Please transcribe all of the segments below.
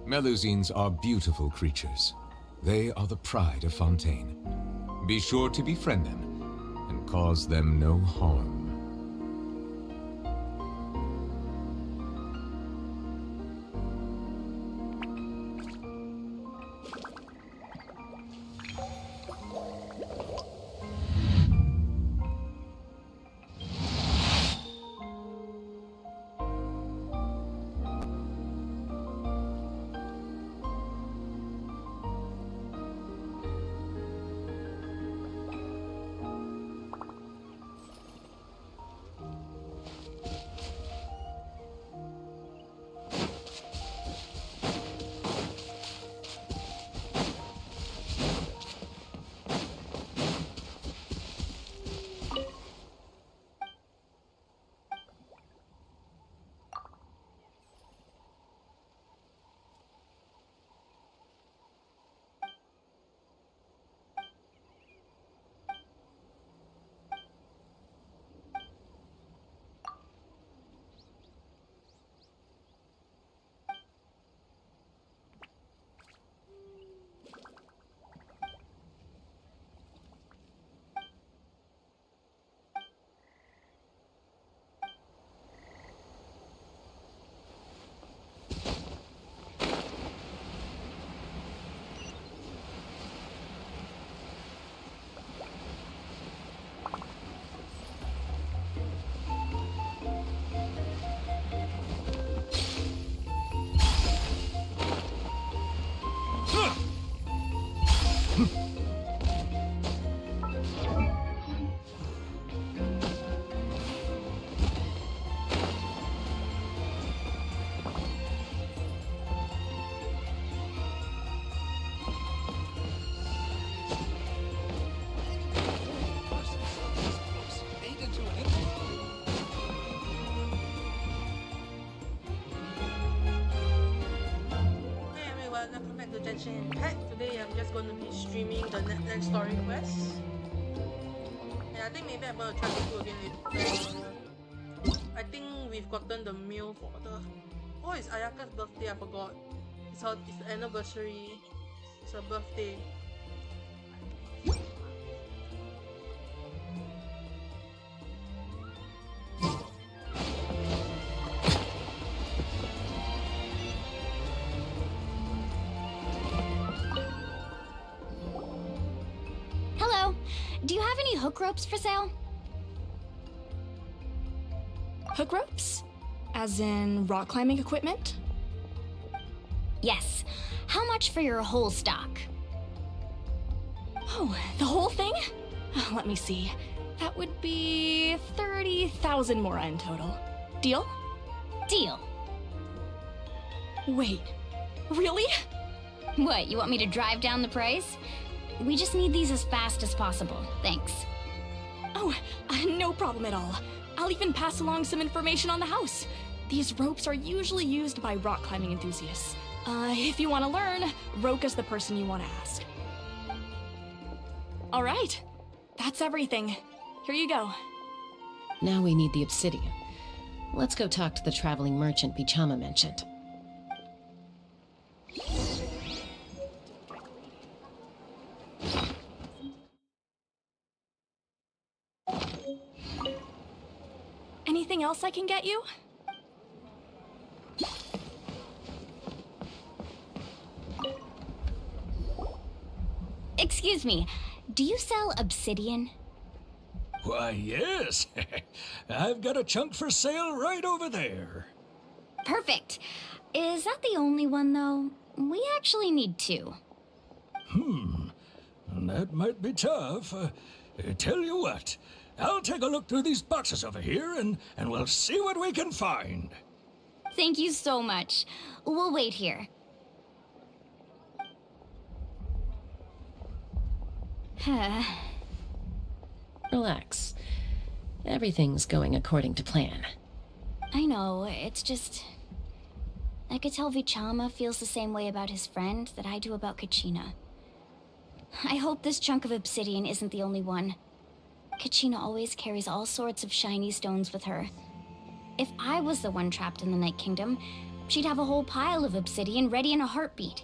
Melusines are beautiful creatures. They are the pride of Fontaine. Be sure to befriend them and cause them no harm. Genshin. Today I'm just going to be streaming the Natlan story quest. Yeah, I think maybe I'm going to try to do again later. I think we've gotten the meal for the... Oh, it's Ayaka's birthday, I forgot. It's the anniversary. It's her birthday. Do you have any hook ropes for sale? Hook ropes? As in rock climbing equipment? Yes. How much for your whole stock? Oh, the whole thing? Let me see. That would be 30,000 mora in total. Deal? Deal. Wait, really? What, you want me to drive down the price? We just need these as fast as possible. Thanks. Oh, no problem at all. I'll even pass along some information on the house. These ropes are usually used by rock climbing enthusiasts. If you want to learn, Roka's the person you want to ask. All right, that's everything. Here you go. Now we need the obsidian. Let's go talk to the traveling merchant Bichama mentioned. Anything else I can get you? Excuse me, do you sell obsidian? Why, yes. I've got a chunk for sale right over there. Perfect. Is that the only one, though? We actually need two. That might be tough. Tell you what, I'll take a look through these boxes over here, and we'll see what we can find. Thank you so much. We'll wait here. Relax. Everything's going according to plan. I know, it's just... I could tell Vichama feels the same way about his friend that I do about Kachina. I hope this chunk of obsidian isn't the only one. Kachina always carries all sorts of shiny stones with her. If I was the one trapped in the Night Kingdom, she'd have a whole pile of obsidian ready in a heartbeat.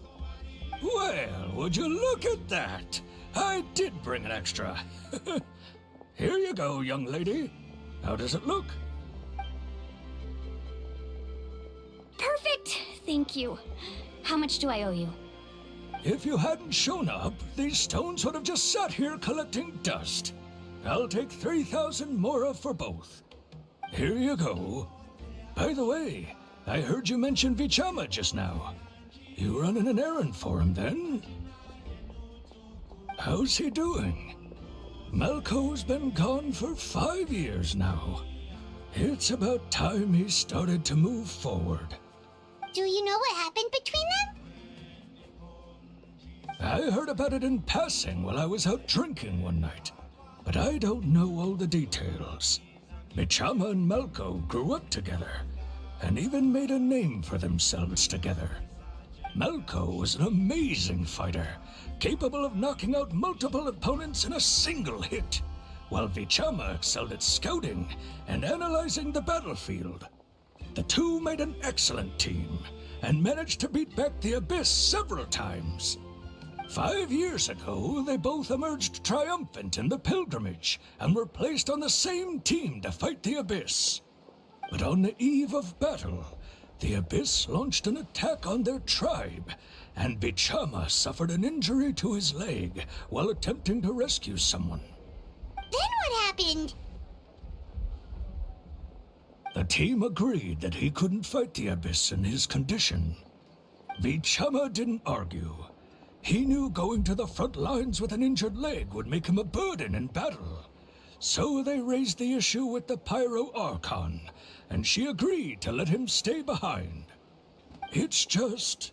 Well, would you look at that? I did bring an extra. Here you go, young lady. How does it look? Perfect! Thank you. How much do I owe you? If you hadn't shown up, these stones would have just sat here collecting dust. I'll take 3,000 mora for both. Here you go. By the way, I heard you mention Vichama just now. You running an errand for him, then? How's he doing? Malco's been gone for 5 years now. It's about time he started to move forward. Do you know what happened between them? I heard about it in passing while I was out drinking one night, but I don't know all the details. Vichama and Malco grew up together, and even made a name for themselves together. Malco was an amazing fighter, capable of knocking out multiple opponents in a single hit, while Vichama excelled at scouting and analyzing the battlefield. The two made an excellent team, and managed to beat back the Abyss several times. 5 years ago, they both emerged triumphant in the pilgrimage, and were placed on the same team to fight the Abyss. But on the eve of battle, the Abyss launched an attack on their tribe, and Vichama suffered an injury to his leg while attempting to rescue someone. Then what happened? The team agreed that he couldn't fight the Abyss in his condition. Vichama didn't argue. He knew going to the front lines with an injured leg would make him a burden in battle. So they raised the issue with the Pyro Archon, and she agreed to let him stay behind. It's just,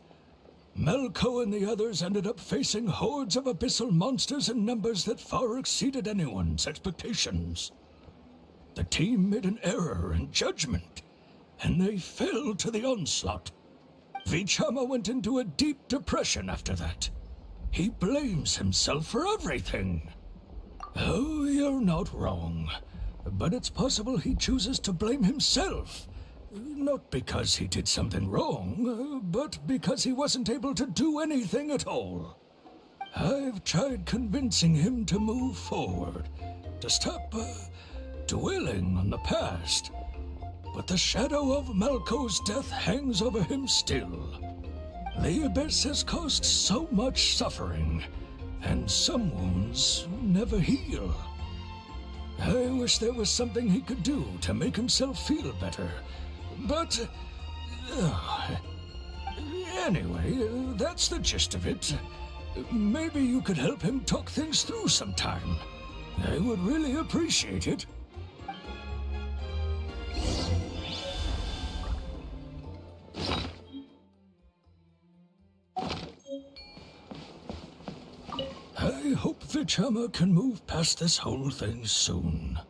Malco and the others ended up facing hordes of abyssal monsters in numbers that far exceeded anyone's expectations. The team made an error in judgment, and they fell to the onslaught. Vichama went into a deep depression after that. He blames himself for everything. Oh, you're not wrong. But it's possible he chooses to blame himself. Not because he did something wrong, but because he wasn't able to do anything at all. I've tried convincing him to move forward, to stop dwelling on the past. But the shadow of Malco's death hangs over him still. The Abyss has caused so much suffering, and some wounds never heal. I wish there was something he could do to make himself feel better, but... anyway, that's the gist of it. Maybe you could help him talk things through sometime. I would really appreciate it. I hope Vichama can move past this whole thing soon.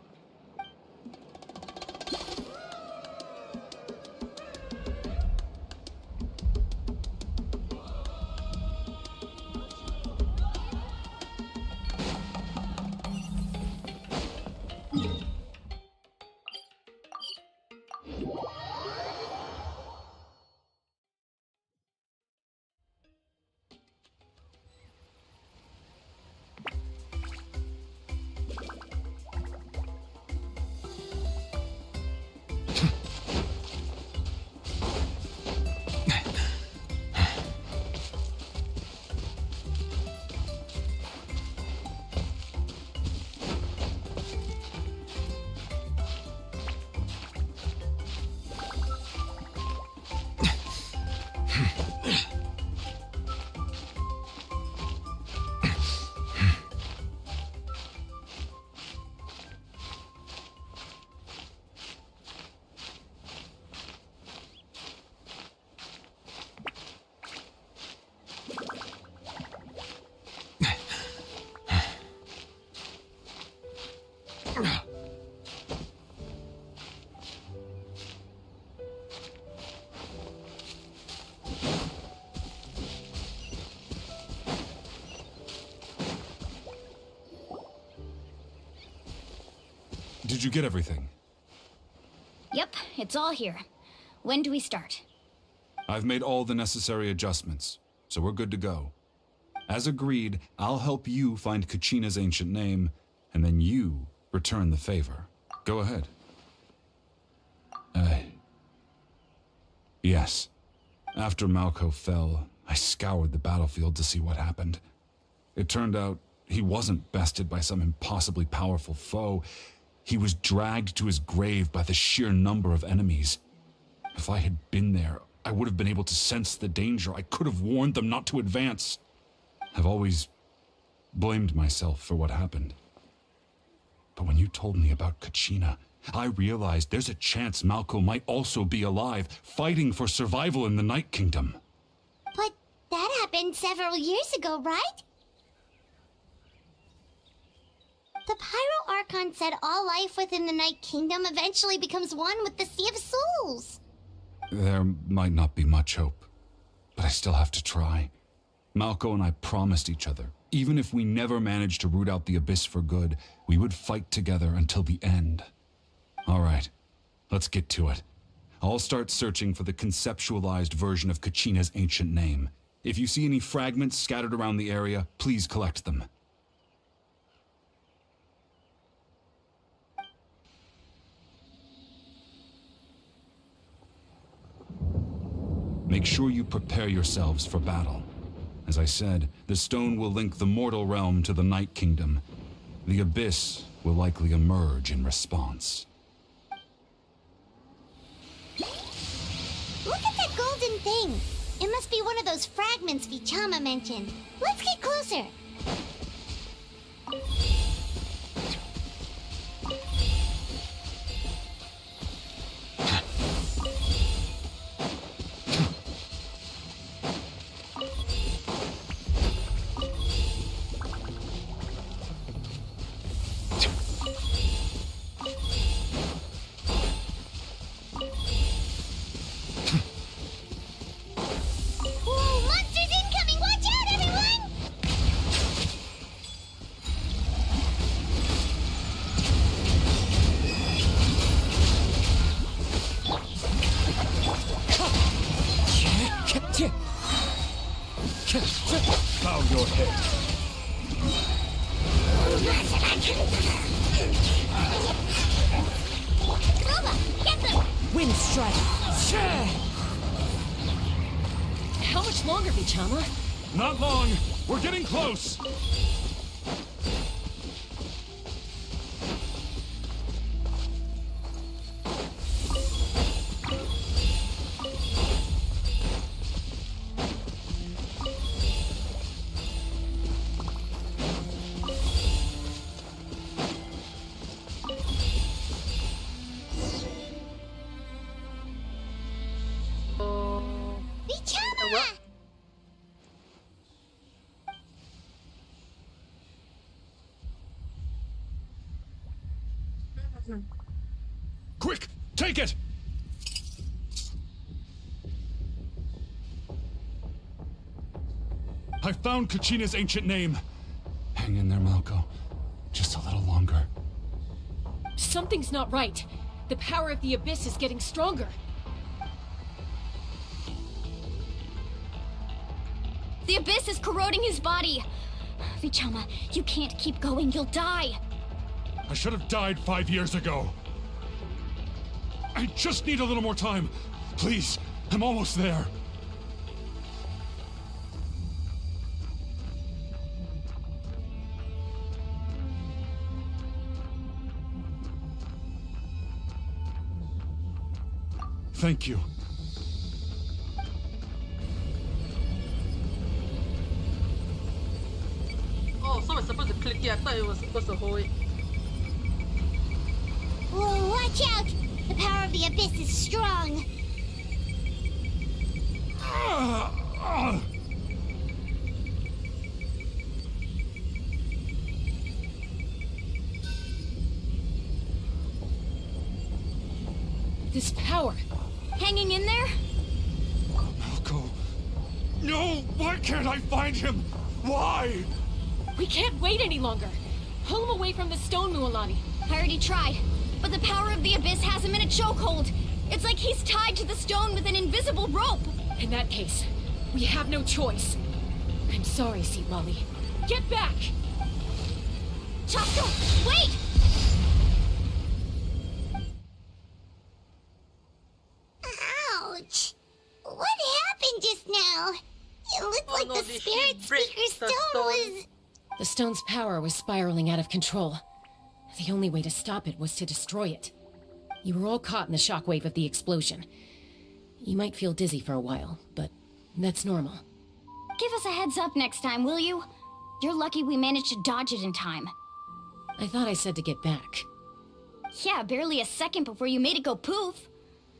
Did you get everything? Yep, it's all here. When do we start? I've made all the necessary adjustments, so we're good to go. As agreed, I'll help you find Kachina's ancient name, and then you return the favor. Go ahead. Yes. After Malko fell, I scoured the battlefield to see what happened. It turned out he wasn't bested by some impossibly powerful foe. He was dragged to his grave by the sheer number of enemies. If I had been there, I would have been able to sense the danger. I could have warned them not to advance. I've always blamed myself for what happened. But when you told me about Kachina, I realized there's a chance Malko might also be alive, fighting for survival in the Night Kingdom. But that happened several years ago, right? The Pyro Archon said all life within the Night Kingdom eventually becomes one with the Sea of Souls. There might not be much hope, but I still have to try. Malko and I promised each other, even if we never managed to root out the Abyss for good, we would fight together until the end. All right, let's get to it. I'll start searching for the conceptualized version of Kachina's ancient name. If you see any fragments scattered around the area, please collect them. Make sure you prepare yourselves for battle. As I said, the stone will link the mortal realm to the Night Kingdom. The Abyss will likely emerge in response. Look at that golden thing. It must be one of those fragments Vichama mentioned. Let's get closer. Bow your head. Nova, get them! Wind strike. How much longer, Vichama? Not long! We're getting close! Vichama! Quick! Take it! I found Kachina's ancient name. Hang in there, Malko. Just a little longer. Something's not right. The power of the Abyss is getting stronger. The Abyss is corroding his body. Vichama, you can't keep going. You'll die. I should have died 5 years ago. I just need a little more time. Please, I'm almost there. Thank you. Oh, so we're supposed to click it. I thought it was supposed to hold it. Whoa, watch out! The power of the Abyss is strong. This power. Hanging in there? Malko. No! Why can't I find him? Why? We can't wait any longer. Pull him away from the stone, Mualani. I already tried, but the power of the Abyss has him in a chokehold. It's like he's tied to the stone with an invisible rope. In that case, we have no choice. I'm sorry, Seat Lolly. Get back! Chasko, wait! Ouch! What happened just now? It looked like no, the did she spirit break speaker the stone stone? was... The stone's power was spiraling out of control. The only way to stop it was to destroy it. You were all caught in the shockwave of the explosion. You might feel dizzy for a while, but that's normal. Give us a heads up next time, will you? You're lucky we managed to dodge it in time. I thought I said to get back. Yeah, barely a second before you made it go poof.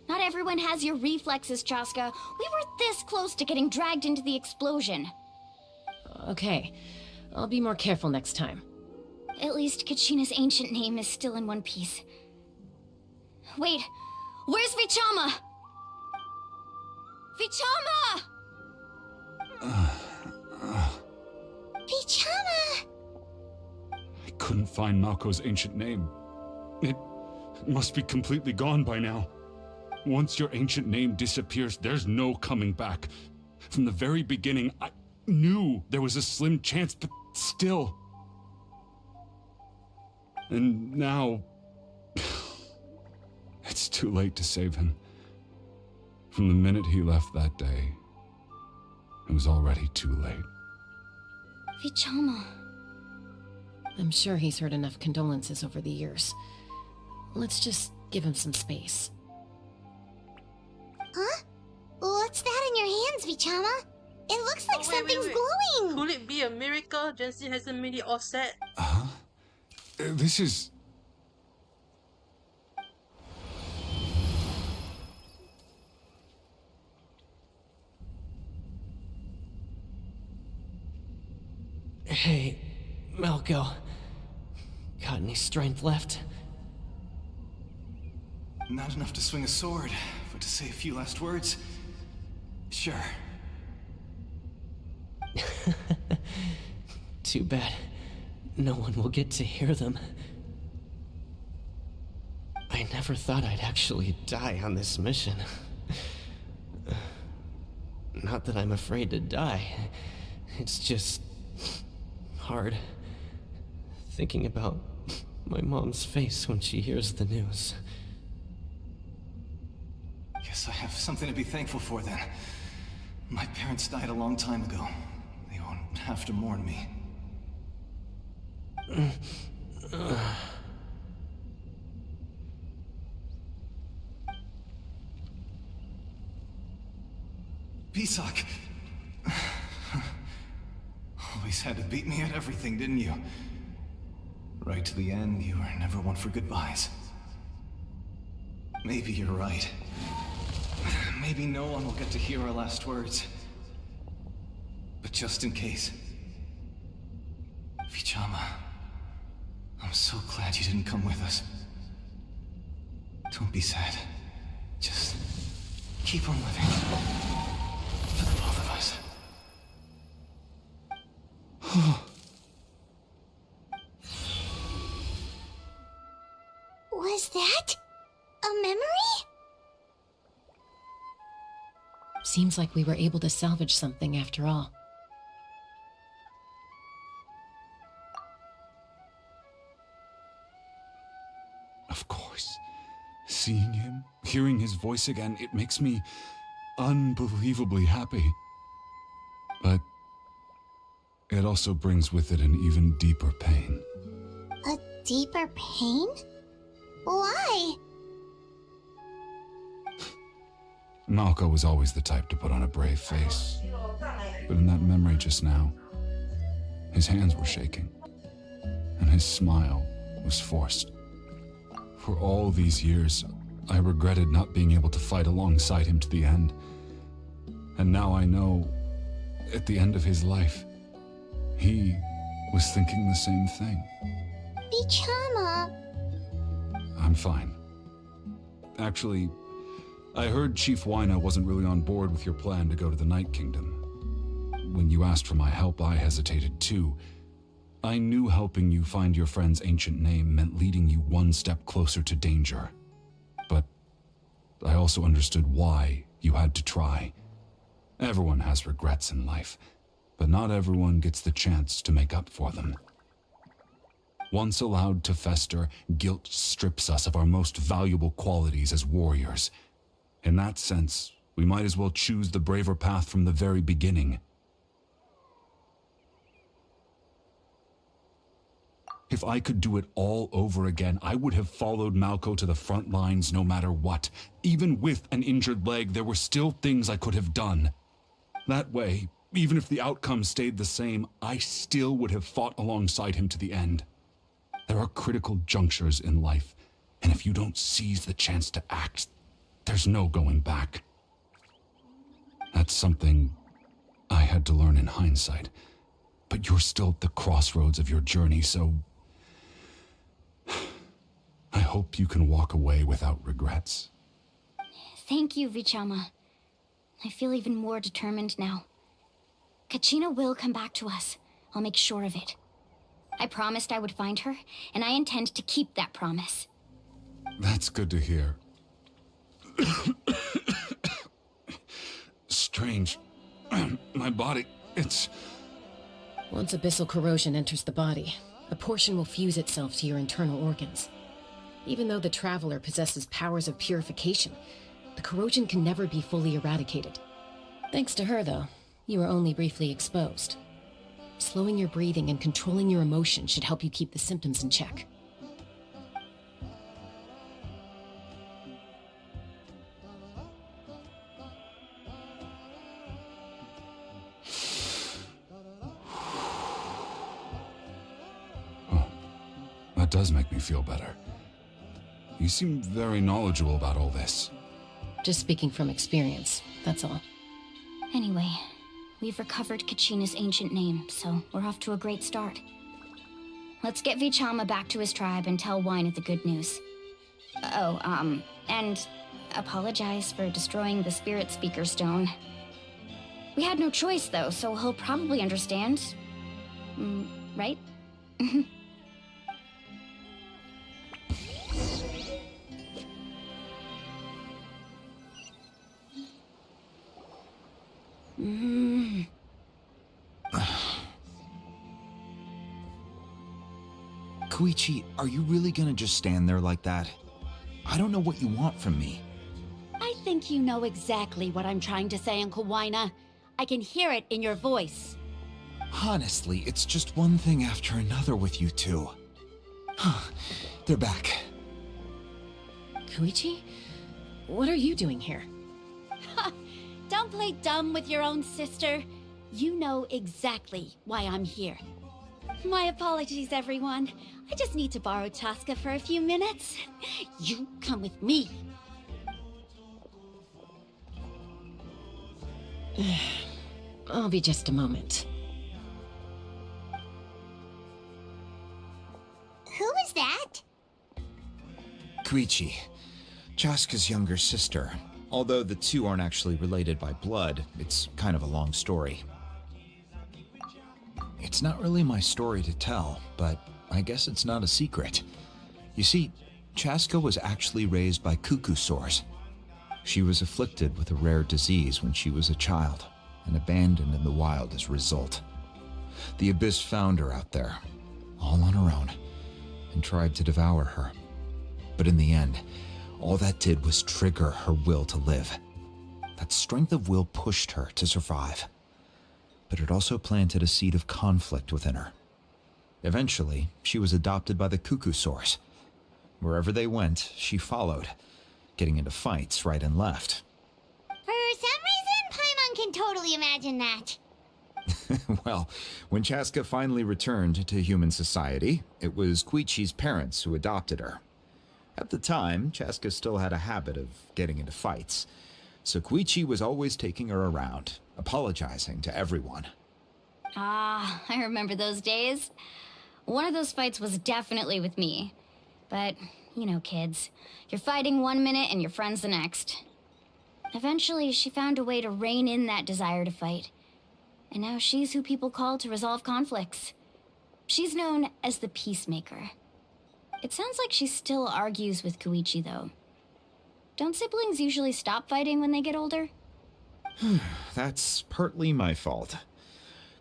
Not everyone has your reflexes, Chaska. We were this close to getting dragged into the explosion. Okay, I'll be more careful next time. At least Kachina's ancient name is still in one piece. Wait, where's Vichama? Vichama! Vichama! I couldn't find Malko's ancient name. It must be completely gone by now. Once your ancient name disappears, there's no coming back. From the very beginning, I knew there was a slim chance, but still. And now... it's too late to save him. From the minute he left that day, it was already too late. Vichama. I'm sure he's heard enough condolences over the years. Let's just give him some space. Huh? What's that in your hands, Vichama? It looks like something's glowing! Could it be a miracle Genshin hasn't made it offset? Huh? This is... Hey, Malko. Got any strength left? Not enough to swing a sword, but to say a few last words? Sure. Too bad. No one will get to hear them. I never thought I'd actually die on this mission. Not that I'm afraid to die. It's just... hard. Thinking about my mom's face when she hears the news. Guess I have something to be thankful for then. My parents died a long time ago. They won't have to mourn me. Pisak! Always had to beat me at everything, didn't you? Right to the end, you were never one for goodbyes. Maybe you're right. Maybe no one will get to hear our last words. But just in case... Vichama, I'm so glad you didn't come with us. Don't be sad. Just keep on living. For the both of us. Was that a memory? Seems like we were able to salvage something after all. Of course. Seeing him, hearing his voice again, it makes me unbelievably happy. But it also brings with it an even deeper pain. A deeper pain? Why? Malko was always the type to put on a brave face. But in that memory just now, his hands were shaking, and his smile was forced. For all these years, I regretted not being able to fight alongside him to the end. And now I know, at the end of his life, he was thinking the same thing. Vichama. I'm fine. Actually, I heard Chief Wyna wasn't really on board with your plan to go to the Night Kingdom. When you asked for my help, I hesitated too. I knew helping you find your friend's ancient name meant leading you one step closer to danger. But I also understood why you had to try. Everyone has regrets in life, but not everyone gets the chance to make up for them. Once allowed to fester, guilt strips us of our most valuable qualities as warriors. In that sense, we might as well choose the braver path from the very beginning. If I could do it all over again, I would have followed Malco to the front lines no matter what. Even with an injured leg, there were still things I could have done. That way, even if the outcome stayed the same, I still would have fought alongside him to the end. There are critical junctures in life, and if you don't seize the chance to act, there's no going back. That's something I had to learn in hindsight, but you're still at the crossroads of your journey, so I hope you can walk away without regrets. Thank you, Vichama. I feel even more determined now. Kachina will come back to us. I'll make sure of it. I promised I would find her, and I intend to keep that promise. That's good to hear. Strange. My body, it's... Once abyssal corrosion enters the body, a portion will fuse itself to your internal organs. Even though the Traveler possesses powers of purification, the corrosion can never be fully eradicated. Thanks to her, though, you were only briefly exposed. Slowing your breathing and controlling your emotions should help you keep the symptoms in check. Oh, that does make me feel better. You seem very knowledgeable about all this. Just speaking from experience, that's all. Anyway, we've recovered Kachina's ancient name, so we're off to a great start. Let's get Vichama back to his tribe and tell Wyneth the good news. And apologize for destroying the Spirit Speaker Stone. We had no choice, though, so he'll probably understand. Right? Koichi, are you really gonna just stand there like that? I don't know what you want from me. I think you know exactly what I'm trying to say, Uncle Wyna. I can hear it in your voice. Honestly, it's just one thing after another with you two. They're back. Koichi? What are you doing here? Don't play dumb with your own sister. You know exactly why I'm here. My apologies, everyone. I just need to borrow Tosca for a few minutes. You come with me. I'll be just a moment. Who is that? Koichi, Chaska's younger sister. Although the two aren't actually related by blood, it's kind of a long story. It's not really my story to tell, but I guess it's not a secret. You see, Chaska was actually raised by cuckoo sores. She was afflicted with a rare disease when she was a child, and abandoned in the wild as a result. The Abyss found her out there, all on her own, and tried to devour her. But in the end, all that did was trigger her will to live. That strength of will pushed her to survive. But it also planted a seed of conflict within her. Eventually, she was adopted by the cuckoo sores. Wherever they went, she followed, getting into fights right and left. For some reason, Paimon can totally imagine that. Well, when Chaska finally returned to human society, it was Koichi's parents who adopted her. At the time, Chaska still had a habit of getting into fights, so Koichi was always taking her around, apologizing to everyone. Ah, I remember those days. One of those fights was definitely with me. But, you know, kids. You're fighting one minute and your friend's the next. Eventually, she found a way to rein in that desire to fight. And now she's who people call to resolve conflicts. She's known as the Peacemaker. It sounds like she still argues with Koichi, though. Don't siblings usually stop fighting when they get older? That's partly my fault.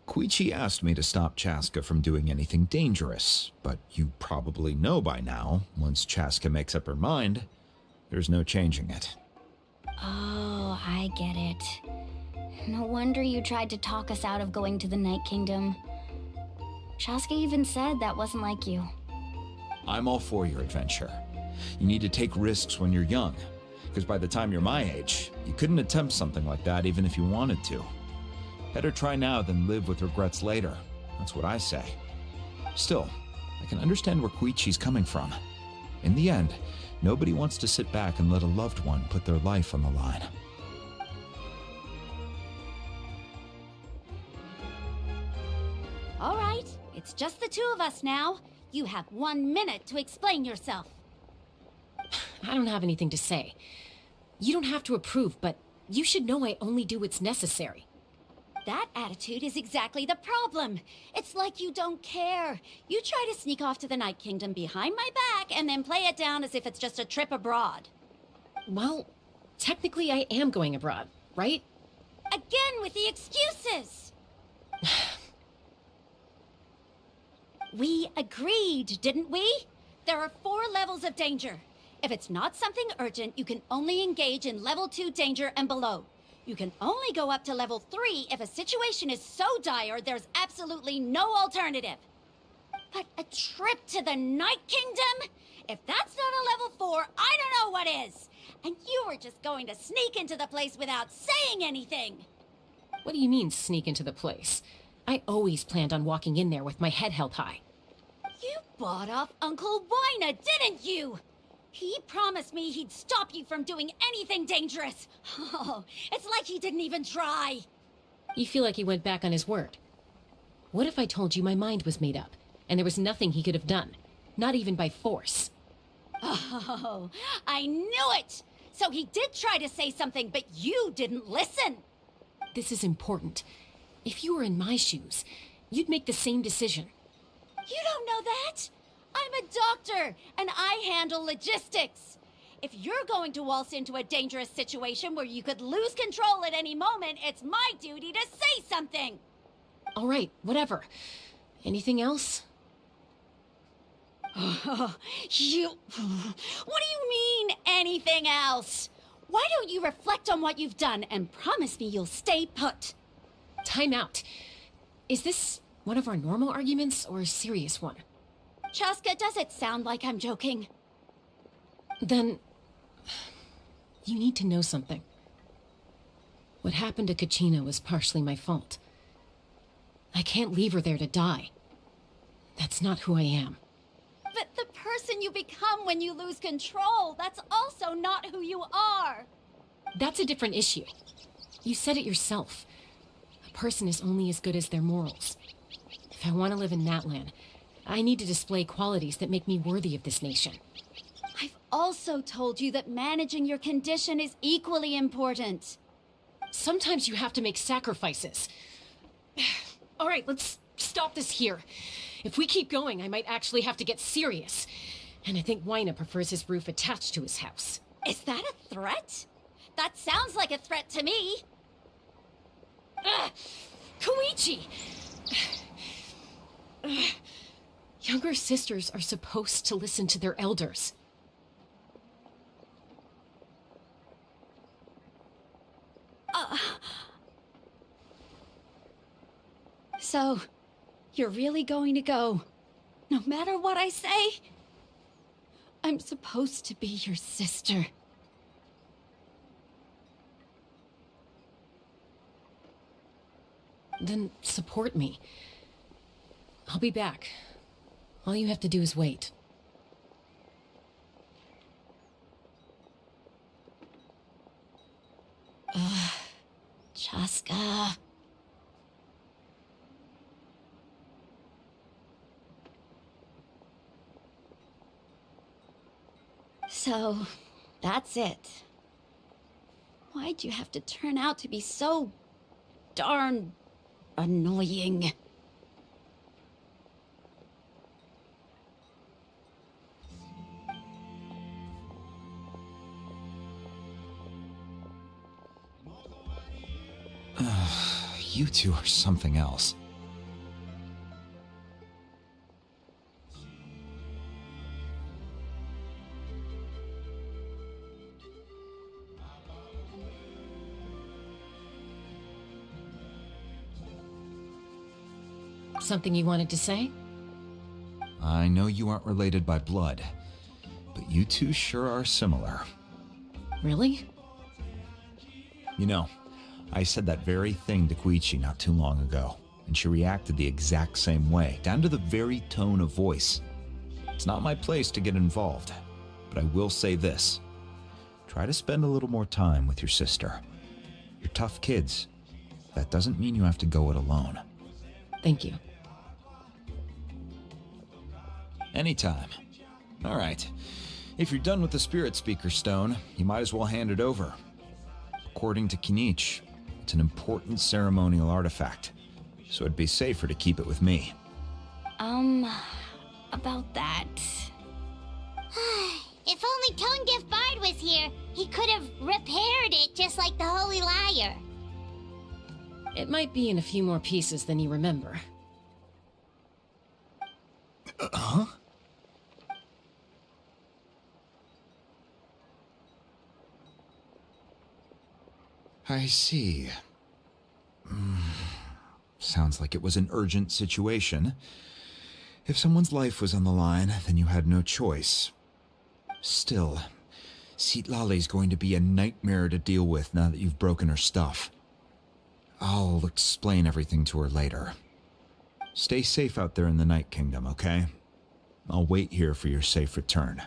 Koichi asked me to stop Chaska from doing anything dangerous, but you probably know by now, once Chaska makes up her mind, there's no changing it. Oh, I get it. No wonder you tried to talk us out of going to the Night Kingdom. Chaska even said that wasn't like you. I'm all for your adventure. You need to take risks when you're young, because by the time you're my age, you couldn't attempt something like that even if you wanted to. Better try now than live with regrets later. That's what I say. Still, I can understand where Koichi's coming from. In the end, nobody wants to sit back and let a loved one put their life on the line. All right, it's just the two of us now. You have 1 minute to explain yourself. I don't have anything to say. You don't have to approve, but you should know I only do what's necessary. That attitude is exactly the problem. It's like you don't care. You try to sneak off to the Night Kingdom behind my back and then play it down as if it's just a trip abroad. Well, technically I am going abroad, right? Again with the excuses! We agreed, didn't we? There are 4 levels of danger. If it's not something urgent, you can only engage in level 2 danger and below. You can only go up to level 3 if a situation is so dire there's absolutely no alternative. But a trip to the Night Kingdom? If that's not a level 4, I don't know what is. And you were just going to sneak into the place without saying anything. What do you mean, sneak into the place? I always planned on walking in there with my head held high. You bought off Uncle Wina, didn't you? He promised me he'd stop you from doing anything dangerous. Oh, it's like he didn't even try. You feel like he went back on his word. What if I told you my mind was made up, and there was nothing he could have done? Not even by force. Oh, I knew it! So he did try to say something, but you didn't listen. This is important. If you were in my shoes, you'd make the same decision. You don't know that? I'm a doctor, and I handle logistics. If you're going to waltz into a dangerous situation where you could lose control at any moment, it's my duty to say something. All right, whatever. Anything else? What do you mean, anything else? Why don't you reflect on what you've done and promise me you'll stay put? Time out. Is this one of our normal arguments or a serious one? Chaska, does it sound like I'm joking? Then, you need to know something. What happened to Kachina was partially my fault. I can't leave her there to die. That's not who I am. But the person you become when you lose control, that's also not who you are. That's a different issue. You said it yourself. A person is only as good as their morals. If I want to live in Natlan, I need to display qualities that make me worthy of this nation. I've also told you that managing your condition is equally important. Sometimes you have to make sacrifices. All right, let's stop this here. If we keep going, I might actually have to get serious. And I think Wina prefers his roof attached to his house. Is that a threat? That sounds like a threat to me. Koichi! Younger sisters are supposed to listen to their elders. So, you're really going to go, no matter what I say? I'm supposed to be your sister. Then support me. I'll be back. All you have to do is wait. Chaska. So, that's it. Why'd you have to turn out to be so darn annoying? You two are something else. Something you wanted to say? I know you aren't related by blood, but you two sure are similar. Really? You know, I said that very thing to Koichi not too long ago, and she reacted the exact same way, down to the very tone of voice. It's not my place to get involved, but I will say this. Try to spend a little more time with your sister. You're tough kids. That doesn't mean you have to go it alone. Thank you. Anytime. All right. If you're done with the Spirit Speaker Stone, you might as well hand it over. According to Kinich, it's an important ceremonial artifact, so it'd be safer to keep it with me. About that. If only Tone Deaf Bard was here, he could have repaired it just like the Holy Liar. It might be in a few more pieces than you remember. Huh? I see. Sounds like it was an urgent situation. If someone's life was on the line, then you had no choice. Still, Citlali's going to be a nightmare to deal with now that you've broken her stuff. I'll explain everything to her later. Stay safe out there in the Night Kingdom, okay? I'll wait here for your safe return.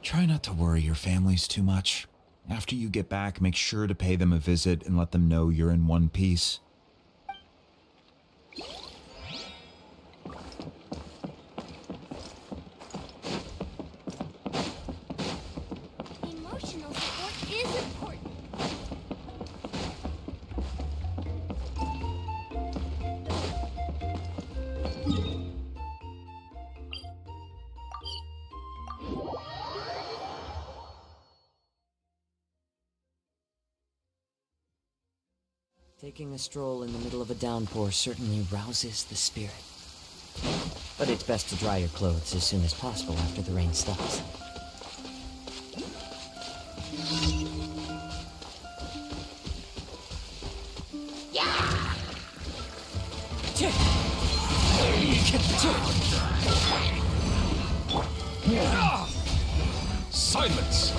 Try not to worry your families too much. After you get back, make sure to pay them a visit and let them know you're in one piece. Emotional support is important. Taking a stroll in the middle of a downpour certainly rouses the spirit. But it's best to dry your clothes as soon as possible after the rain stops. Silence!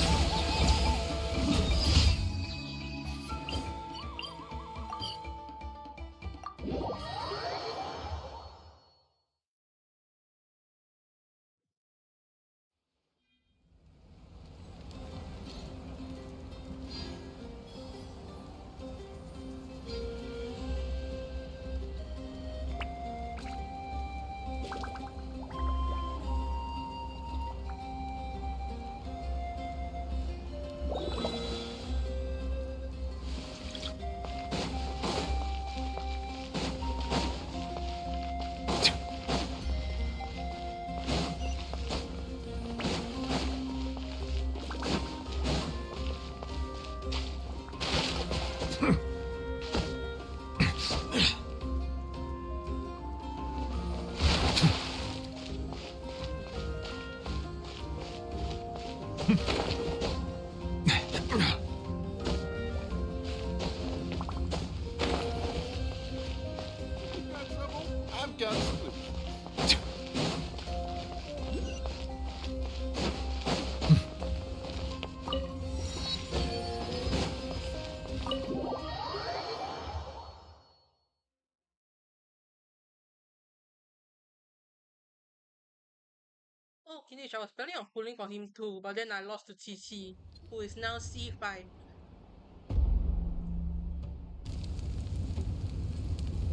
Oh, Kinich, I was planning on pulling for him too, but then I lost to Chi, who is now C5.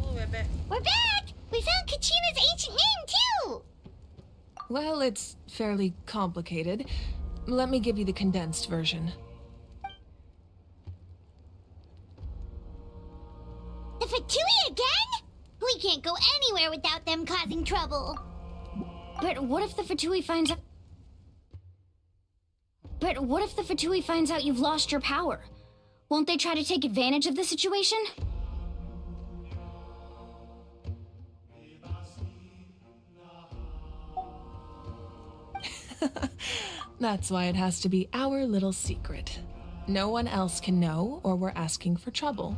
Oh, we're back. We're back! We found Kachina's ancient name, too! Well, it's fairly complicated. Let me give you the condensed version. The Fatui again? We can't go anywhere without them causing trouble. But what if the Fatui finds out... But what if the Fatui finds out you've lost your power? Won't they try to take advantage of the situation? That's why it has to be our little secret. No one else can know, or we're asking for trouble.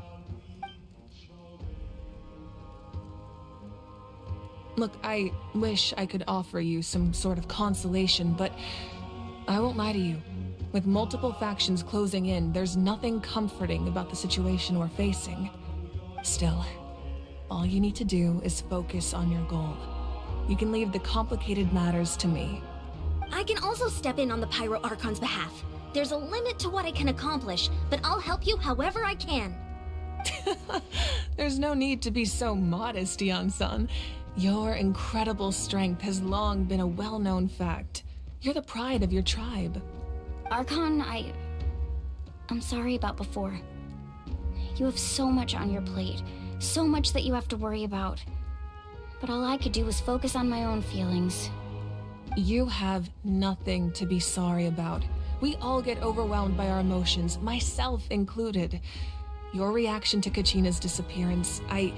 Look, I wish I could offer you some sort of consolation, but I won't lie to you. With multiple factions closing in, there's nothing comforting about the situation we're facing. Still, all you need to do is focus on your goal. You can leave the complicated matters to me. I can also step in on the Pyro Archon's behalf. There's a limit to what I can accomplish, but I'll help you however I can. There's no need to be so modest, Yan-san. Your incredible strength has long been a well-known fact. You're the pride of your tribe. Archon, I'm sorry about before. You have so much on your plate, so much that you have to worry about. But all I could do was focus on my own feelings. You have nothing to be sorry about. We all get overwhelmed by our emotions, myself included. Your reaction to Kachina's disappearance, I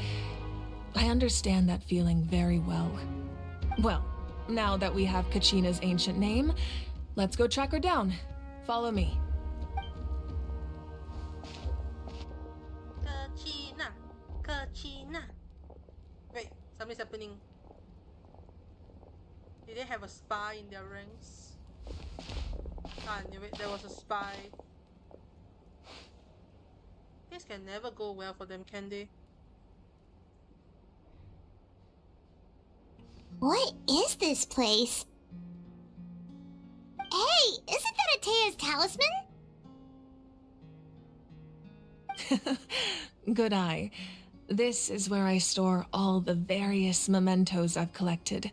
understand that feeling very well. Well, now that we have Kachina's ancient name, let's go track her down. Follow me. Kachina. Wait, something's happening. Did they have a spy in their ranks? Ah, I knew it. There was a spy. This can never go well for them, can they? What is this place? Hey, isn't that Atea's talisman? Good eye. This is where I store all the various mementos I've collected.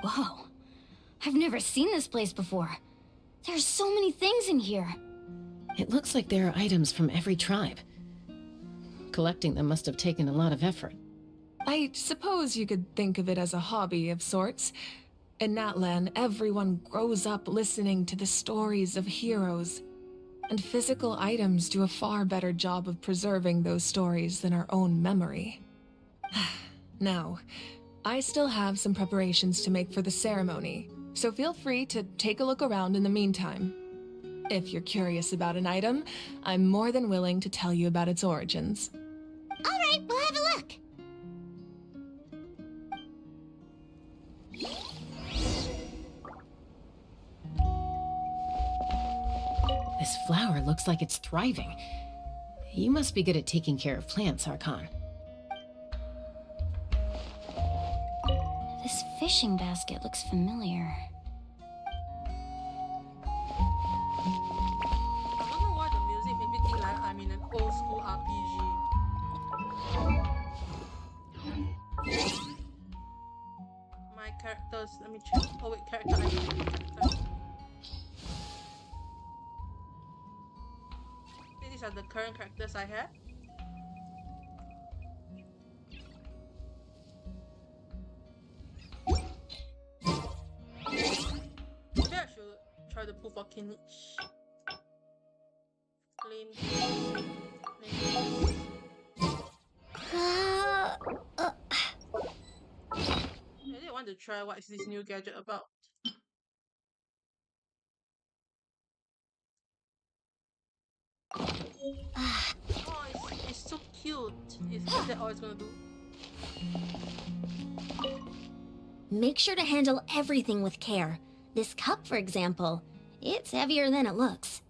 Whoa. I've never seen this place before. There's so many things in here. It looks like there are items from every tribe. Collecting them must have taken a lot of effort. I suppose you could think of it as a hobby of sorts. In Natlan, everyone grows up listening to the stories of heroes, and physical items do a far better job of preserving those stories than our own memory. Now, I still have some preparations to make for the ceremony, so feel free to take a look around in the meantime. If you're curious about an item, I'm more than willing to tell you about its origins. All right, we'll have a look. This flower looks like it's thriving. You must be good at taking care of plants, Archon. This fishing basket looks familiar. I don't know why the music made me think like I'm in an old school RPG. My characters, let me check. Oh wait, character ID. Character. These are the current characters I have. Maybe I should try to pull for Kinich. Claim. I really want to try what is this new gadget about. Oh, it's so cute. Is that all it's gonna do? Make sure to handle everything with care. This cup, for example, it's heavier than it looks.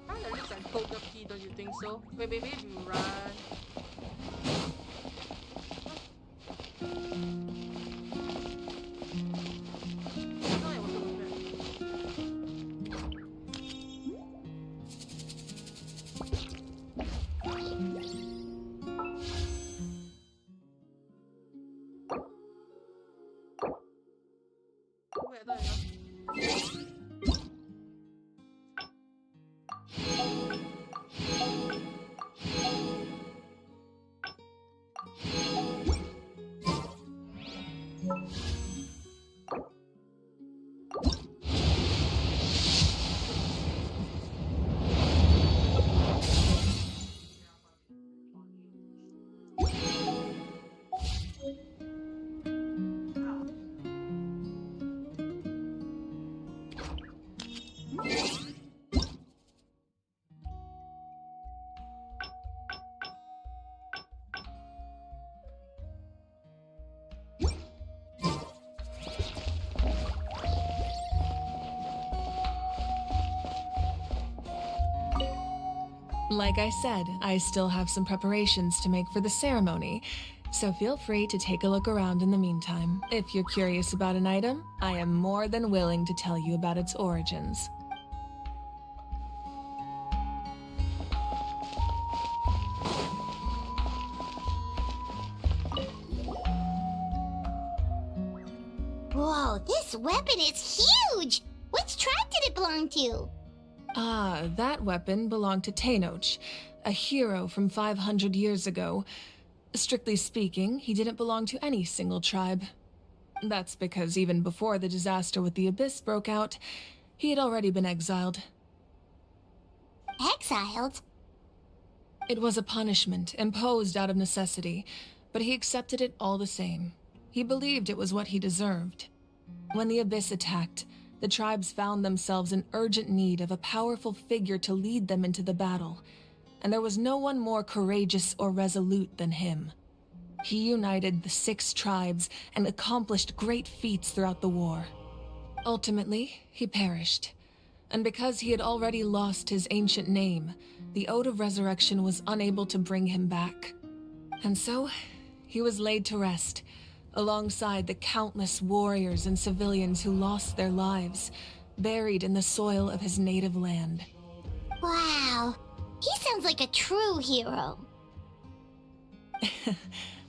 Kind of looks like Poker Key, don't you think so? Wait, maybe if you run. Like I said, I still have some preparations to make for the ceremony, so feel free to take a look around in the meantime. If you're curious about an item, I am more than willing to tell you about its origins. Whoa, this weapon is huge! Which tribe did it belong to? Ah, that weapon belonged to Tenoch, a hero from 500 years ago. Strictly speaking, he didn't belong to any single tribe. That's because even before the disaster with the Abyss broke out, he had already been exiled. Exiled? It was a punishment imposed out of necessity, but he accepted it all the same. He believed it was what he deserved. When the Abyss attacked, the tribes found themselves in urgent need of a powerful figure to lead them into the battle, and there was no one more courageous or resolute than him. He united the 6 tribes and accomplished great feats throughout the war. Ultimately, he perished, and because he had already lost his ancient name, the Ode of Resurrection was unable to bring him back. And so, he was laid to rest, alongside the countless warriors and civilians who lost their lives, buried in the soil of his native land. Wow, he sounds like a true hero.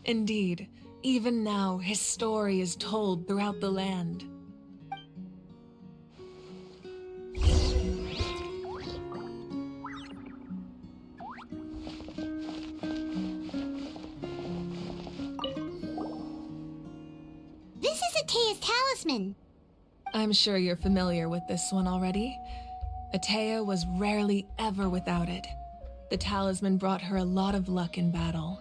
Indeed, even now his story is told throughout the land. This is Atea's talisman. I'm sure you're familiar with this one already. Atea was rarely ever without it. The talisman brought her a lot of luck in battle.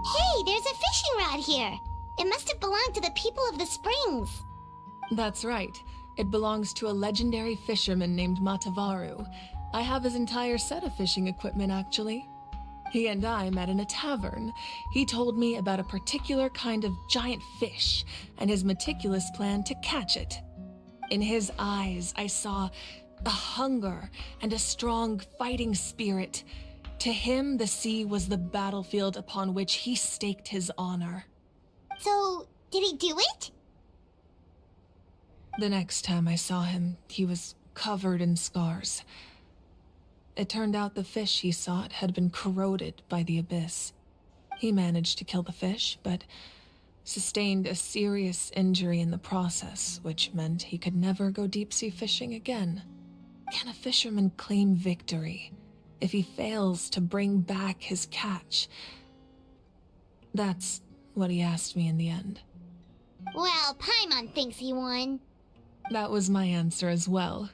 Hey, there's a fishing rod here. It must have belonged to the people of the springs. That's right. It belongs to a legendary fisherman named Matavaru. I have his entire set of fishing equipment, actually. He and I met in a tavern. He told me about a particular kind of giant fish and his meticulous plan to catch it. In his eyes, I saw a hunger and a strong fighting spirit. To him, the sea was the battlefield upon which he staked his honor. So, did he do it? The next time I saw him, he was covered in scars. It turned out the fish he sought had been corroded by the Abyss. He managed to kill the fish, but sustained a serious injury in the process, which meant he could never go deep-sea fishing again. Can a fisherman claim victory if he fails to bring back his catch? That's what he asked me in the end. Well, Paimon thinks he won. That was my answer as well.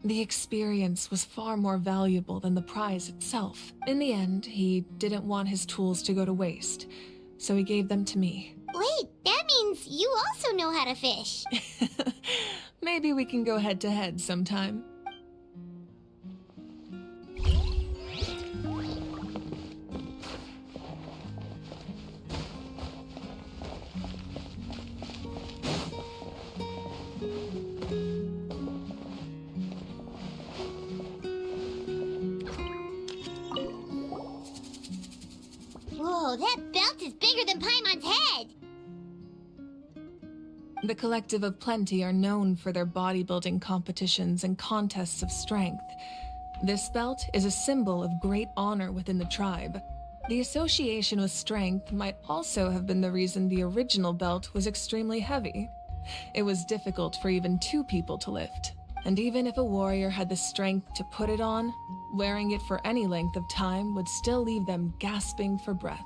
The experience was far more valuable than the prize itself. In the end, he didn't want his tools to go to waste, so he gave them to me. Wait, that means you also know how to fish. Maybe we can go head-to-head sometime. Whoa, that belt is bigger than Paimon's head! The Collective of Plenty are known for their bodybuilding competitions and contests of strength. This belt is a symbol of great honor within the tribe. The association with strength might also have been the reason the original belt was extremely heavy. It was difficult for even 2 people to lift, and even if a warrior had the strength to put it on, wearing it for any length of time would still leave them gasping for breath.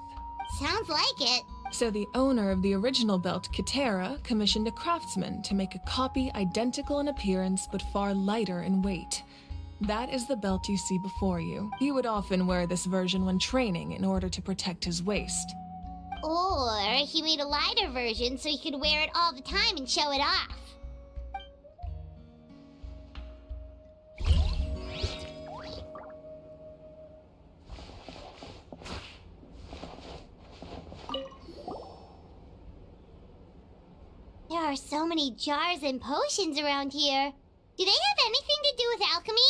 Sounds like it. So the owner of the original belt, Kitera, commissioned a craftsman to make a copy identical in appearance but far lighter in weight. That is the belt you see before you. He would often wear this version when training in order to protect his waist. Or he made a lighter version so he could wear it all the time and show it off. are so many jars and potions around here. Do they have anything to do with alchemy?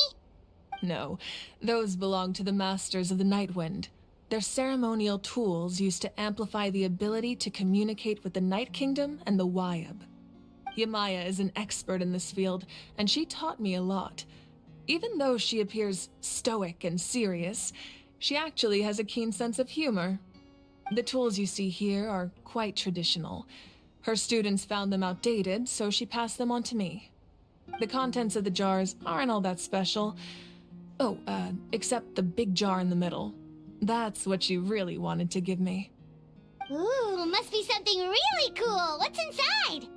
No, those belong to the Masters of the Nightwind. They're ceremonial tools used to amplify the ability to communicate with the Night Kingdom and the Wyab. Yamaya is an expert in this field, and she taught me a lot. Even though she appears stoic and serious, she actually has a keen sense of humor. The tools you see here are quite traditional. Her students found them outdated, so she passed them on to me. The contents of the jars aren't all that special. Oh, except the big jar in the middle. That's what she really wanted to give me. Ooh, must be something really cool. What's inside?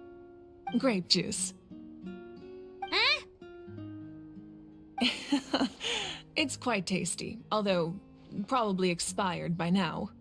Grape juice. Huh? It's quite tasty, although probably expired by now.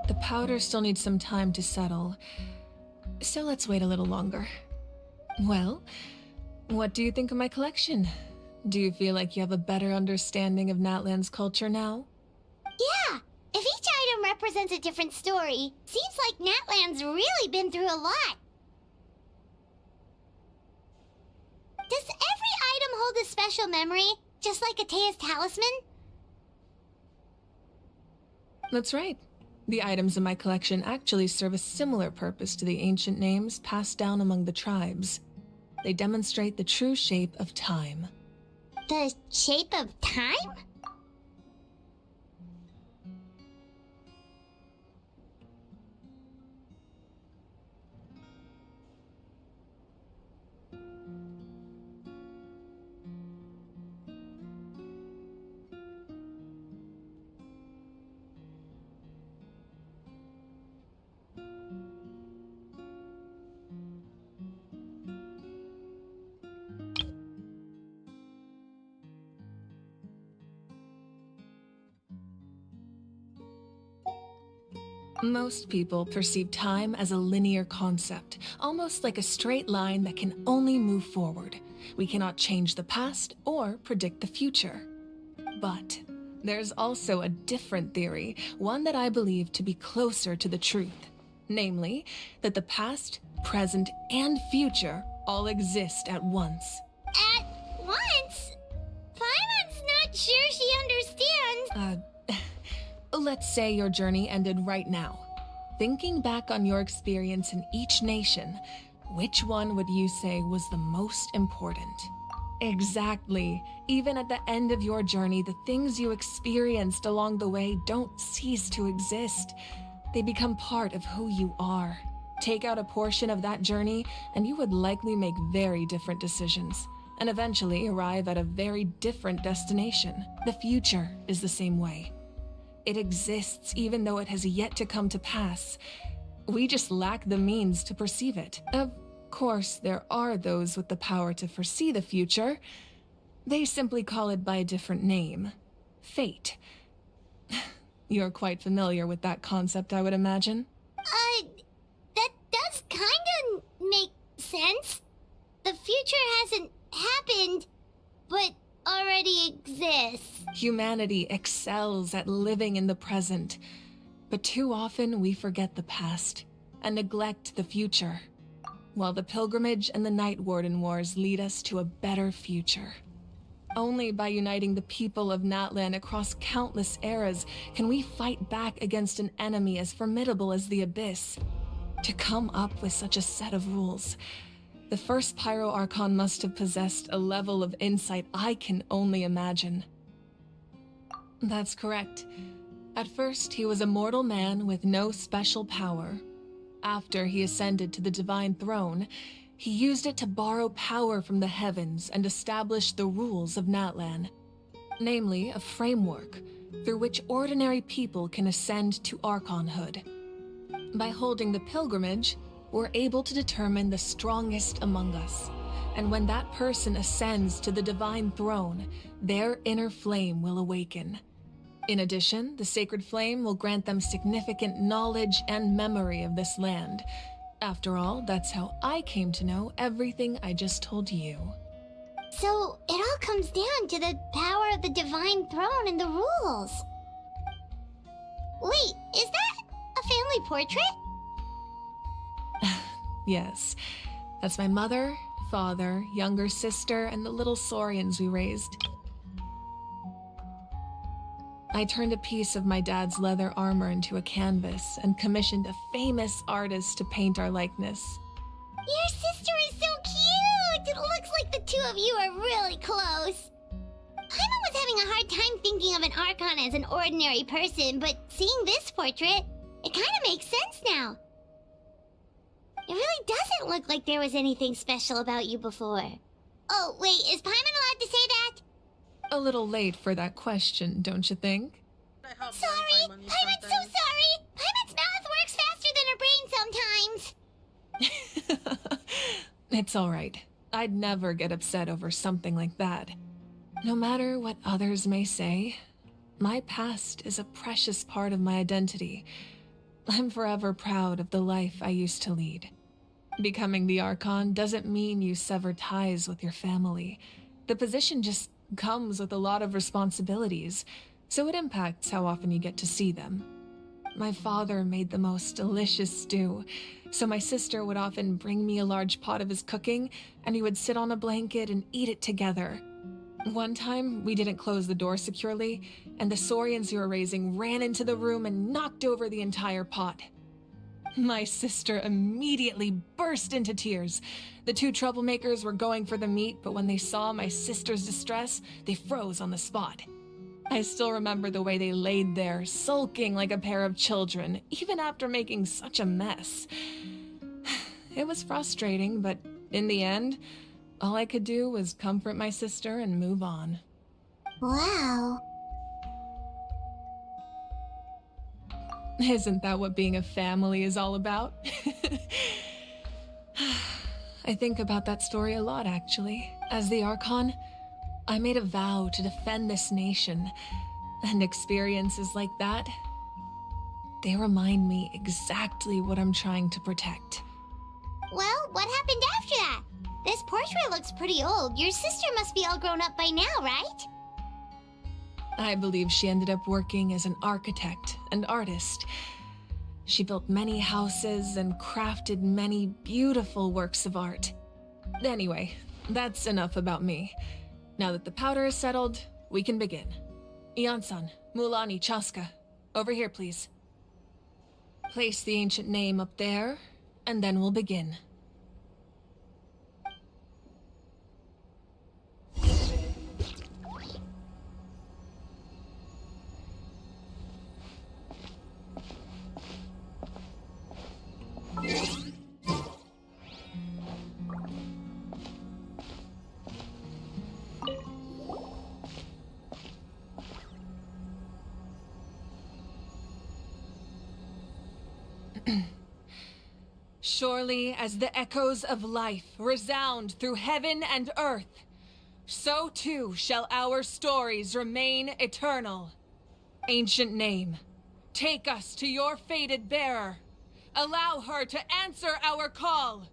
The powder still needs some time to settle, so let's wait a little longer. Well, what do you think of my collection? Do you feel like you have a better understanding of Natlan's culture now? Yeah! If each item represents a different story, seems like Natlan's really been through a lot. Does every item hold a special memory, just like Atea's talisman? That's right. The items in my collection actually serve a similar purpose to the ancient names passed down among the tribes. They demonstrate the true shape of time. The shape of time? Most people perceive time as a linear concept, almost like a straight line that can only move forward. We cannot change the past or predict the future. But there's also a different theory, one that I believe to be closer to the truth. Namely, that the past, present, and future all exist at once. At once? Paimon's not sure she understands. Let's say your journey ended right now. Thinking back on your experience in each nation, which one would you say was the most important? Exactly. Even at the end of your journey, the things you experienced along the way don't cease to exist. They become part of who you are. Take out a portion of that journey, and you would likely make very different decisions, and eventually arrive at a very different destination. The future is the same way. It exists even though it has yet to come to pass. We just lack the means to perceive it. Of course, there are those with the power to foresee the future. They simply call it by a different name. Fate. You're quite familiar with that concept, I would imagine. That does kinda make sense. The future hasn't happened, but already exists. Humanity excels at living in the present, but too often we forget the past and neglect the future, while the pilgrimage and the Night Warden Wars lead us to a better future. Only by uniting the people of Natlan across countless eras can we fight back against an enemy as formidable as the Abyss. To come up with such a set of rules, The first Pyro Archon must have possessed a level of insight I can only imagine. That's correct. At first, he was a mortal man with no special power. After he ascended to the divine throne, he used it to borrow power from the heavens and establish the rules of Natlan. Namely, a framework through which ordinary people can ascend to Archonhood. By holding the pilgrimage, we're able to determine the strongest among us. And when that person ascends to the divine throne, their inner flame will awaken. In addition, the sacred flame will grant them significant knowledge and memory of this land. After all, that's how I came to know everything I just told you. So, it all comes down to the power of the divine throne and the rules. Wait, is that a family portrait? Yes, that's my mother, father, younger sister, and the little saurians we raised. I turned a piece of my dad's leather armor into a canvas and commissioned a famous artist to paint our likeness. Your sister is so cute! It looks like the two of you are really close. Paimon was having a hard time thinking of an Archon as an ordinary person, but seeing this portrait, it kind of makes sense now. It really doesn't look like there was anything special about you before. Oh, wait, is Paimon allowed to say that? A little late for that question, don't you think? Sorry! Paimon's so sorry! Paimon's mouth works faster than her brain sometimes! It's alright. I'd never get upset over something like that. No matter what others may say, my past is a precious part of my identity. I'm forever proud of the life I used to lead. Becoming the Archon doesn't mean you sever ties with your family. The position just comes with a lot of responsibilities, so it impacts how often you get to see them. My father made the most delicious stew, so my sister would often bring me a large pot of his cooking, and we would sit on a blanket and eat it together. One time, we didn't close the door securely, and the saurians we were raising ran into the room and knocked over the entire pot. My sister immediately burst into tears. The two troublemakers were going for the meat, but when they saw my sister's distress, they froze on the spot. I still remember the way they laid there, sulking like a pair of children, even after making such a mess. It was frustrating, but in the end, all I could do was comfort my sister and move on. Wow. Isn't that what being a family is all about? I think about that story a lot, actually. As the Archon, I made a vow to defend this nation, and experiences like that, they remind me exactly what I'm trying to protect. Well, what happened after that? This portrait looks pretty old. Your sister must be all grown up by now, right? I believe she ended up working as an architect and artist. She built many houses and crafted many beautiful works of art. Anyway, that's enough about me. Now that the powder is settled, we can begin. Ian-san, Mulani, Chaska, over here, please. Place the ancient name up there, and then we'll begin. Surely as the echoes of life resound through heaven and earth, so too shall our stories remain eternal. Ancient name, take us to your fated bearer. Allow her to answer our call.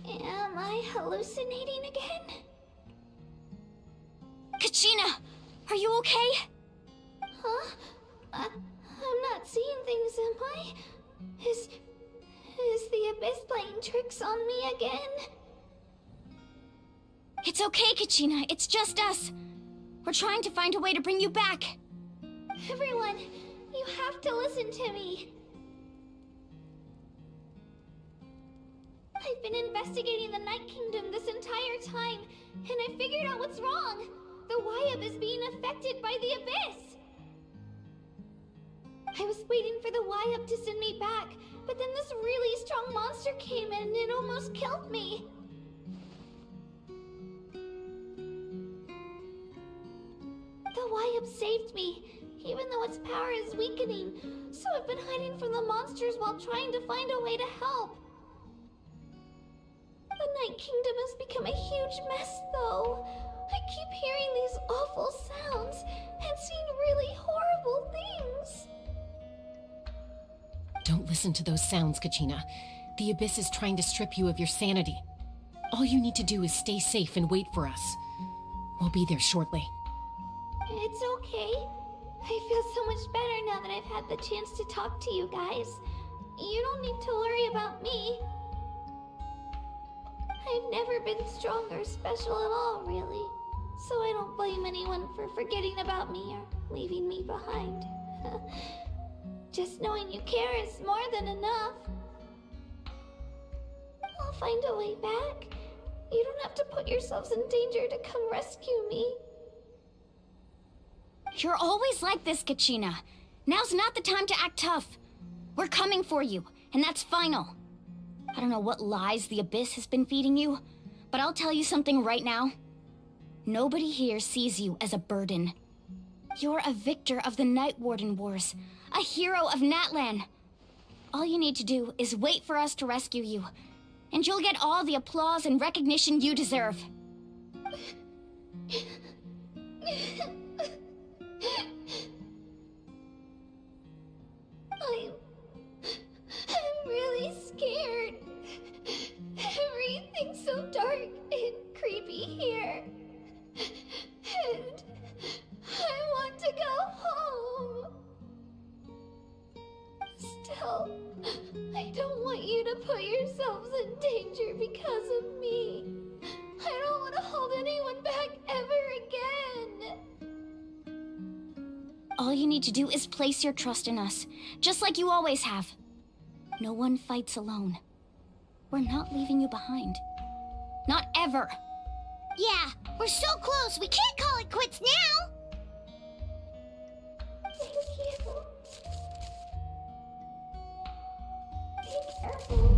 Am I hallucinating again? Kachina! Are you okay? Huh? I'm not seeing things, am I? Is the Abyss playing tricks on me again? It's okay, Kachina. It's just us. We're trying to find a way to bring you back. Everyone, you have to listen to me. I've been investigating the Night Kingdom this entire time, and I figured out what's wrong. The Wyab is being affected by the Abyss. I was waiting for the Wyab to send me back, but then this really strong monster came in and it almost killed me. The Wyab saved me, even though its power is weakening, so I've been hiding from the monsters while trying to find a way to help. The Night Kingdom has become a huge mess, though. I keep hearing these awful sounds and seeing really horrible things. Don't listen to those sounds, Kachina. The Abyss is trying to strip you of your sanity. All you need to do is stay safe and wait for us. We'll be there shortly. It's okay. I feel so much better now that I've had the chance to talk to you guys. You don't need to worry about me. I've never been strong or special at all, really. So I don't blame anyone for forgetting about me or leaving me behind. Just knowing you care is more than enough. I'll find a way back. You don't have to put yourselves in danger to come rescue me. You're always like this, Kachina. Now's not the time to act tough. We're coming for you, and that's final. I don't know what lies the Abyss has been feeding you, but I'll tell you something right now. Nobody here sees you as a burden. You're a victor of the Night Warden Wars, a hero of Natlan. All you need to do is wait for us to rescue you, and you'll get all the applause and recognition you deserve. I'm really scared. Everything's so dark and creepy here. And I want to go home. Still, I don't want you to put yourselves in danger because of me. I don't want to hold anyone back ever again. All you need to do is place your trust in us, just like you always have. No one fights alone. We're not leaving you behind. Not ever. Yeah, we're so close, we can't call it quits now! Thank you. Be careful.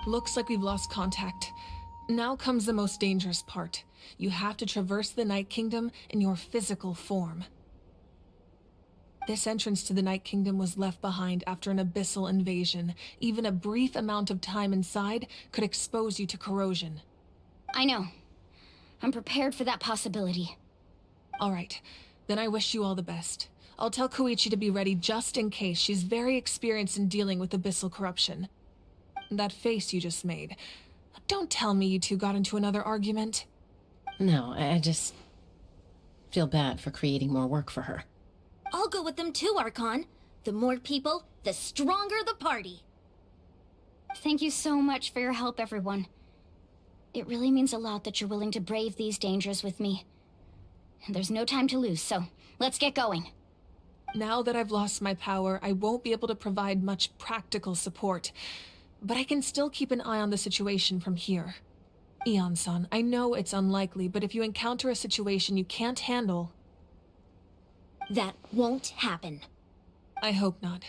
Looks like we've lost contact. Now comes the most dangerous part. You have to traverse the Night Kingdom in your physical form. This entrance to the Night Kingdom was left behind after an abyssal invasion. Even a brief amount of time inside could expose you to corrosion. I know. I'm prepared for that possibility. All right, then I wish you all the best. I'll tell Koichi to be ready just in case. She's very experienced in dealing with abyssal corruption. That face you just made. Don't tell me you two got into another argument. No, I just feel bad for creating more work for her. I'll go with them too, Archon. The more people, the stronger the party. Thank you so much for your help, everyone. It really means a lot that you're willing to brave these dangers with me. And there's no time to lose, so let's get going. Now that I've lost my power, I won't be able to provide much practical support. But I can still keep an eye on the situation from here. Eon-san, I know it's unlikely, but if you encounter a situation you can't handle... That won't happen. I hope not.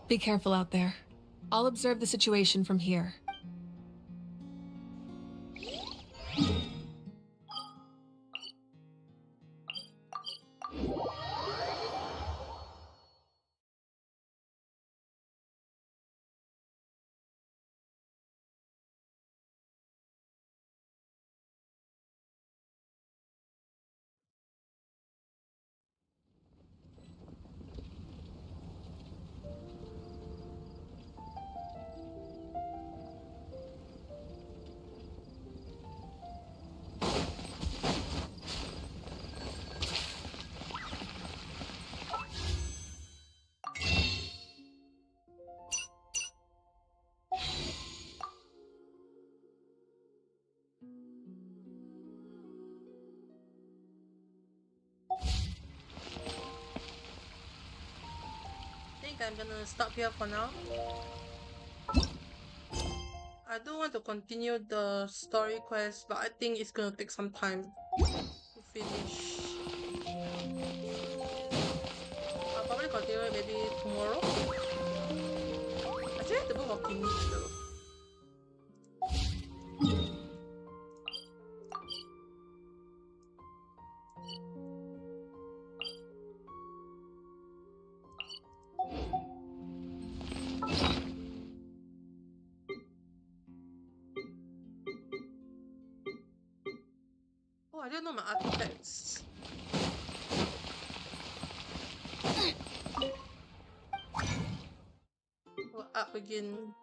Be careful out there. I'll observe the situation from here. think I'm gonna stop here for now. I do want to continue the story quest, but I think it's gonna take some time to finish. I'll probably continue it maybe tomorrow. Actually, I have to book for Kimi still. Oh, I didn't know my artifacts. We're up again.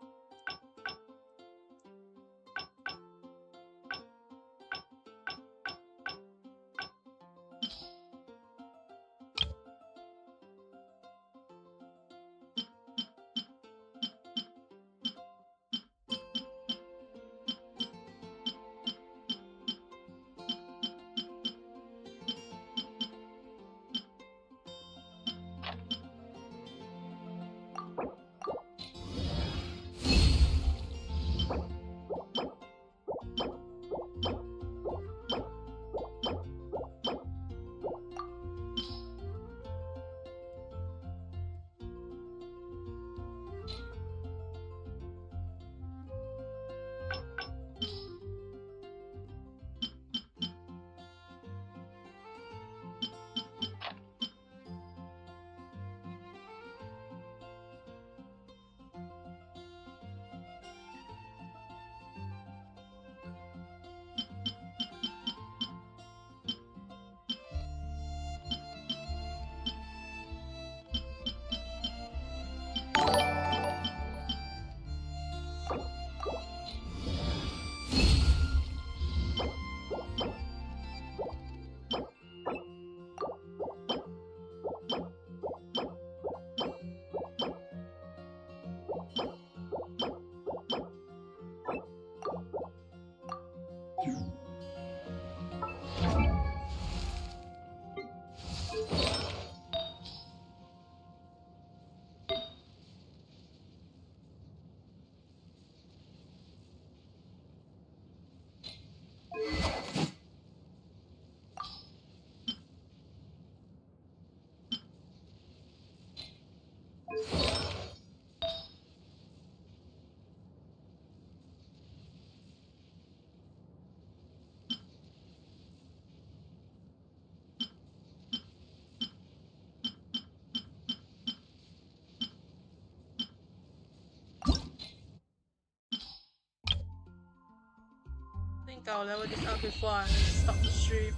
I think I'll level this up before I stop the stream.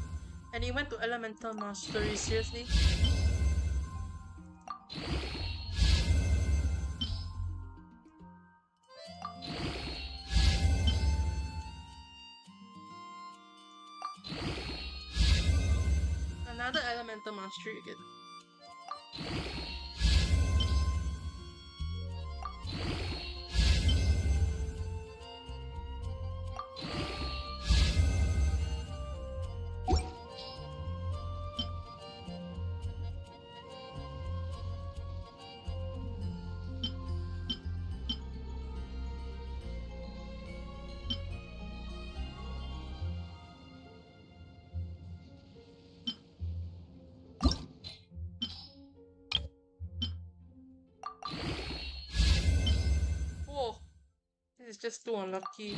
And he went to Elemental Mastery, seriously? Another Elemental Mastery again. Whoa, this is just too unlucky.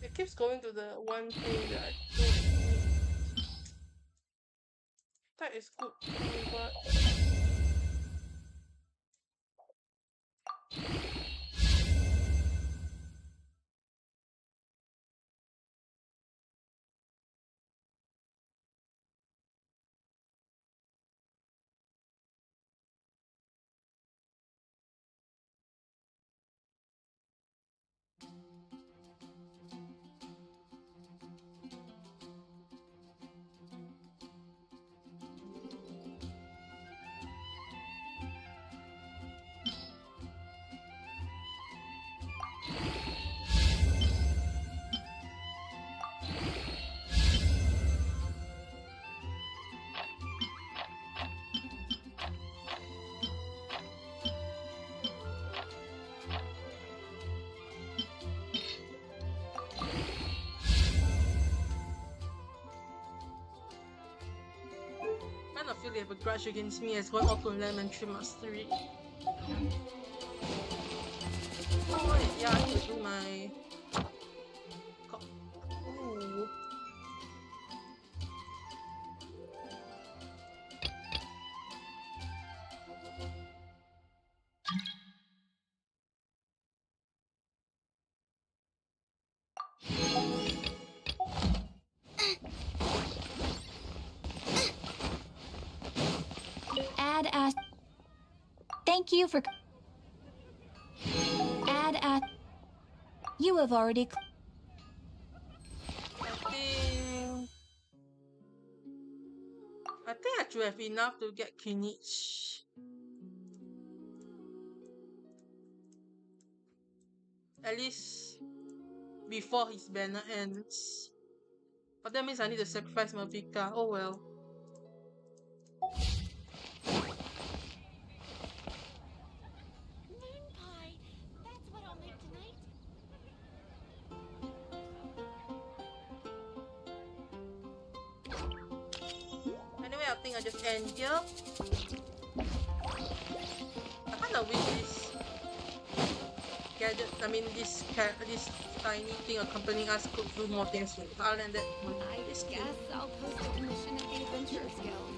It keeps going to the one thing that I don't need. That is good. Oh my god. they have a grudge against me as well to Elementary Mastery. Oh wait, yeah, I have to do my... Ooh. Add as. Thank you for. Add as. You have already. I think I should have enough to get Kinich. At least before his banner ends. But that means I need to sacrifice Mavika. Oh well. Moon pie. That's what I'll make tonight. Anyway, I think I just end here. I kind of wish this gadget, this tiny thing accompanying us could do more things with. Other than that, I guess I'll post a commission at the Adventurers Guild.